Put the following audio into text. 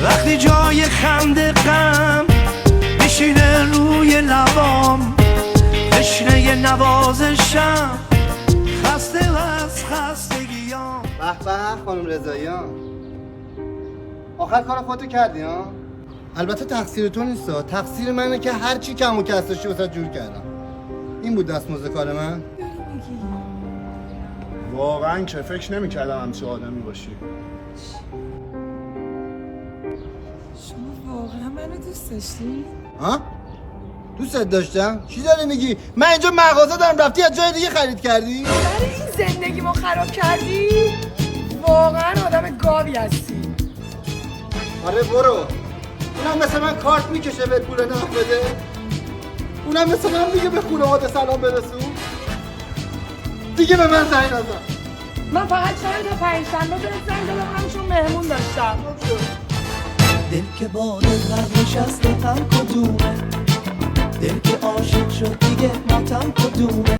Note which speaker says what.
Speaker 1: وقتی جای خنده غم میشینه روی لبام، تشنه نوازشم، خسته و از خستگیام.
Speaker 2: به به خانم رضاییان، آخر کار خودتو کردی ها؟ البته تقصیر تو نیست، تقصیر منه که هر چی کم و کس داشتی واسه جور کردم. این بود دستمزد کار من؟
Speaker 3: واقعا که فکر نمی‌کردم همچه آدمی باشی.
Speaker 4: شما واقعا منو دوست داشتی؟
Speaker 2: ها؟ دوستت داشتم؟ چی داری میگی؟ من اینجا مغازه دارم، رفتی از جای دیگه خرید کردی؟
Speaker 4: سر این زندگیمو خراب کردی؟ واقعا آدم گاوی هستی.
Speaker 2: آره برو. اونم مثل من کارت میکشه به پول نقد بده؟ اونم مثل من میگه به خانواده سلام برسون؟ دیگه به من زنگ نزن.
Speaker 4: من فقط چند تا پنجشنبه بهت زنگ دادم همشون مهمون داشتم.
Speaker 1: دل که با دل غرق نشسته غم کدومه، دل که عاشق شد دیگه ماتم کدومه.